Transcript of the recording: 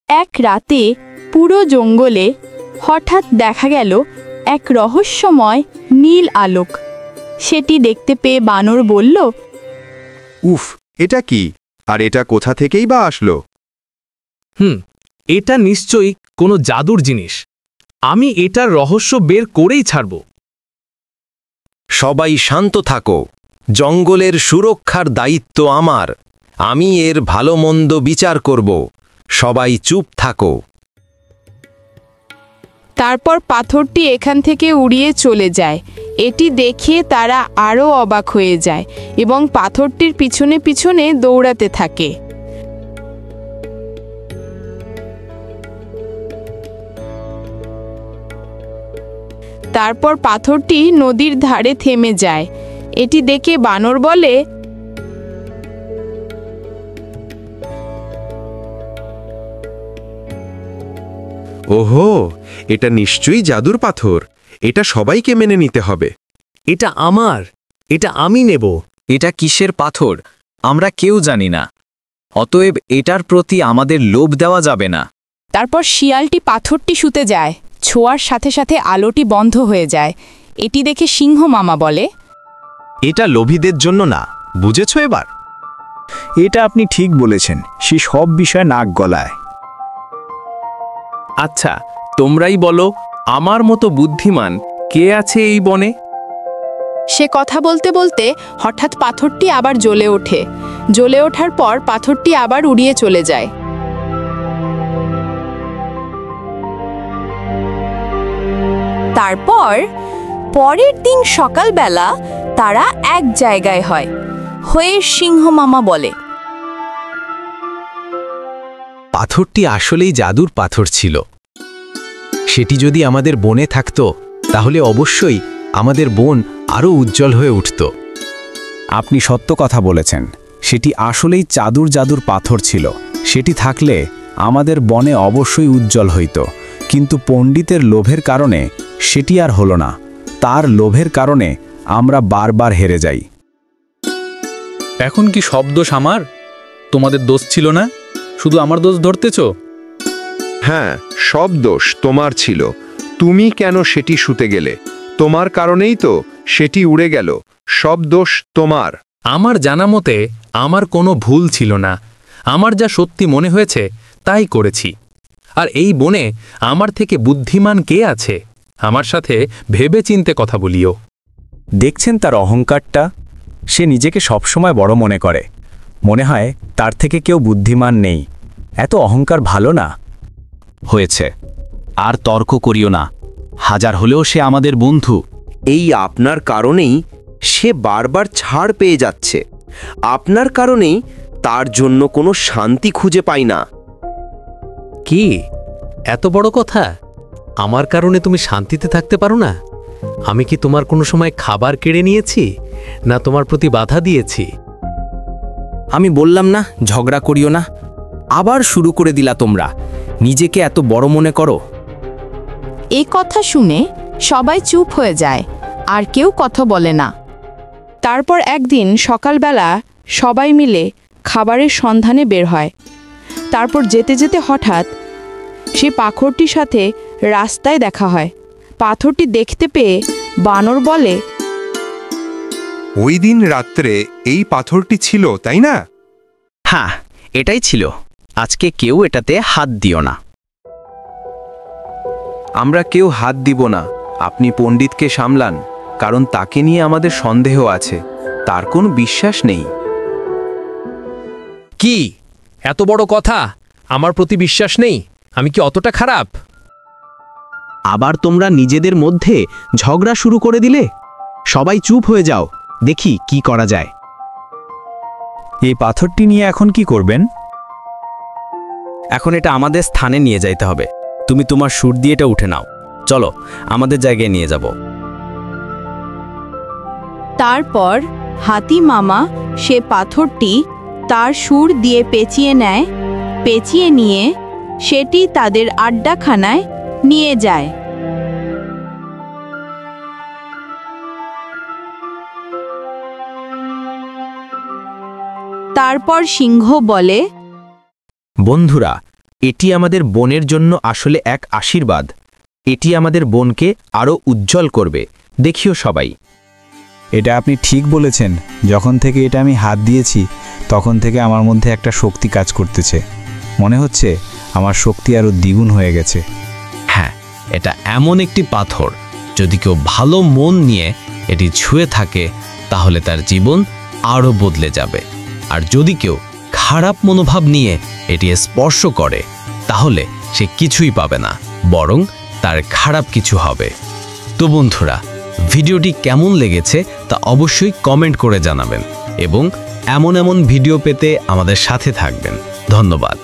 এক রাতে পুরো জঙ্গলে হঠাৎ দেখা গেল এক রহস্যময় নীল আলোক। সেটি দেখতে পেয়ে বানর বলল, উফ, এটা কি? আর এটা কোথা থেকেই বা আসলো? এটা নিশ্চয়ই কোনো জাদুর জিনিস। আমি এটার রহস্য বের করেই ছাড়ব। সবাই শান্ত থাকো। জঙ্গলের সুরক্ষার দায়িত্ব আমার। আমি এর ভালো মন্দ বিচার করব। সবাই চুপ থাকো। তারপর পাথরটি এখান থেকে উড়িয়ে চলে যায়। এটি দেখে তারা আরও অবাক হয়ে যায় এবং পাথরটির পিছনে পিছনে দৌড়াতে থাকে। তারপর পাথরটি নদীর ধারে থেমে যায়। এটি দেখে বানর বলে, ওহো, এটা নিশ্চয়ই জাদুর পাথর। এটা সবাইকে মেনে নিতে হবে। এটা আমার, এটা আমি নেব। এটা কিসের পাথর আমরা কেউ জানি না, অতএব এটার প্রতি আমাদের লোভ দেওয়া যাবে না। তারপর শিয়ালটি পাথরটি শুতে যায়। ছোঁয়ার সাথে সাথে আলোটি বন্ধ হয়ে যায়। এটি দেখে সিংহ মামা বলে, এটা লোভীদের জন্য না, বুঝেছো এবার? এটা আপনি ঠিক বলেছেন, সে সব বিষয়ে নাক গলায়। আচ্ছা, তোমরাই বলো, আমার মতো বুদ্ধিমান কে আছে এই বনে? সে কথা বলতে বলতে হঠাৎ পাথরটি আবার জ্বলে ওঠে। জ্বলে ওঠার পর পাথরটি আবার উড়িয়ে চলে যায়। তারপর পরের দিন সকালবেলা তারা এক জায়গায় হয়ে সিংহ মামা বলে, পাথরটি আসলেই জাদুর পাথর ছিল। সেটি যদি আমাদের বনে থাকত, তাহলে অবশ্যই আমাদের বন আরও উজ্জ্বল হয়ে উঠত। আপনি সত্য কথা বলেছেন, সেটি আসলেই জাদুর পাথর ছিল। সেটি থাকলে আমাদের বনে অবশ্যই উজ্জ্বল হইত, কিন্তু পণ্ডিতের লোভের কারণে সেটি আর হলো না। তার লোভের কারণে আমরা বারবার হেরে যাই। এখন কি সব দোষ আমার? তোমাদের দোষ ছিল না? শুধু আমার দোষ ধরতেছ? হ্যাঁ, সব দোষ তোমার ছিল। তুমি কেন সেটি শুতে গেলে? তোমার কারণেই তো সেটি উড়ে গেল। সব দোষ তোমার। আমার জানা মতে আমার কোনো ভুল ছিল না। আমার যা সত্যি মনে হয়েছে তাই করেছি। আর এই বনে আমার থেকে বুদ্ধিমান কে আছে? আমার সাথে ভেবে চিনতে কথা বলিও। দেখছেন তার অহংকারটা? সে নিজেকে সবসময় বড় মনে করে। মনে হয় তার থেকে কেউ বুদ্ধিমান নেই। এত অহংকার ভালো না। হয়েছে, আর তর্ক করিও না। হাজার হলেও সে আমাদের বন্ধু। এই আপনার কারণেই সে বারবার ছাড় পেয়ে যাচ্ছে। আপনার কারণেই তার জন্য কোনো শান্তি খুঁজে পাই না। কি এত বড় কথা? আমার কারণে তুমি শান্তিতে থাকতে পারো না? আমি কি তোমার কোনো সময় খাবার কেড়ে নিয়েছি, না তোমার প্রতি বাধা দিয়েছি? আমি বললাম না ঝগড়া করিও না। আবার শুরু করে দিলা তোমরা। নিজেকে এত বড় মনে করো। এই কথা শুনে সবাই চুপ হয়ে যায়, আর কেউ কথা বলে না। তারপর একদিন সকালবেলা সবাই মিলে খাবারের সন্ধানে বের হয়। তারপর যেতে যেতে হঠাৎ সে পাথরটির সাথে রাস্তায় দেখা হয়। পাথরটি দেখতে পেয়ে বানর বলে, ওই দিন রাত্রে এই পাথরটি ছিল, তাই না? হ্যাঁ, এটাই ছিল। আজকে কেউ এটাতে হাত দিও না। আমরা কেউ হাত দিব না। আপনি পণ্ডিতকে সামলান, কারণ তাকে নিয়ে আমাদের সন্দেহ আছে। তার কোনো বিশ্বাস নেই। কি এত বড় কথা? আমার প্রতি বিশ্বাস নেই? আমি কি অতটা খারাপ? আবার তোমরা নিজেদের মধ্যে ঝগড়া শুরু করে দিলে। সবাই চুপ হয়ে যাও, দেখি কি করা যায়। এই পাথরটি নিয়ে এখন কি করবেন? এখন এটা আমাদের স্থানে নিয়ে যাইতে হবে। তুমি তোমার সুর দিয়ে এটা উঠে নাও। চলো, আমাদের জায়গায় নিয়ে যাব। তারপর হাতি মামা সে পাথরটি তার সুর দিয়ে পেঁচিয়ে নেয়। পেঁচিয়ে নিয়ে সেটি তাদের আড্ডাখানায় নিয়ে যায়। তারপর সিংহ বলে, বন্ধুরা, এটি আমাদের বোনের জন্য আসলে এক আশীর্বাদ। এটি আমাদের বোনকে আরও উজ্জ্বল করবে। দেখিও সবাই। এটা আপনি ঠিক বলেছেন। যখন থেকে এটা আমি হাত দিয়েছি তখন থেকে আমার মধ্যে একটা শক্তি কাজ করতেছে। মনে হচ্ছে আমার শক্তি আরও দ্বিগুণ হয়ে গেছে। হ্যাঁ, এটা এমন একটি পাথর, যদি কেউ ভালো মন নিয়ে এটি ছুঁয়ে থাকে তাহলে তার জীবন আরও বদলে যাবে। আর যদি কেউ খারাপ মনোভাব নিয়ে এটি স্পর্শ করে তাহলে সে কিছুই পাবে না, বরং তার খারাপ কিছু হবে। তো বন্ধুরা, ভিডিওটি কেমন লেগেছে তা অবশ্যই কমেন্ট করে জানাবেন এবং এমন ভিডিও পেতে আমাদের সাথে থাকবেন। ধন্যবাদ।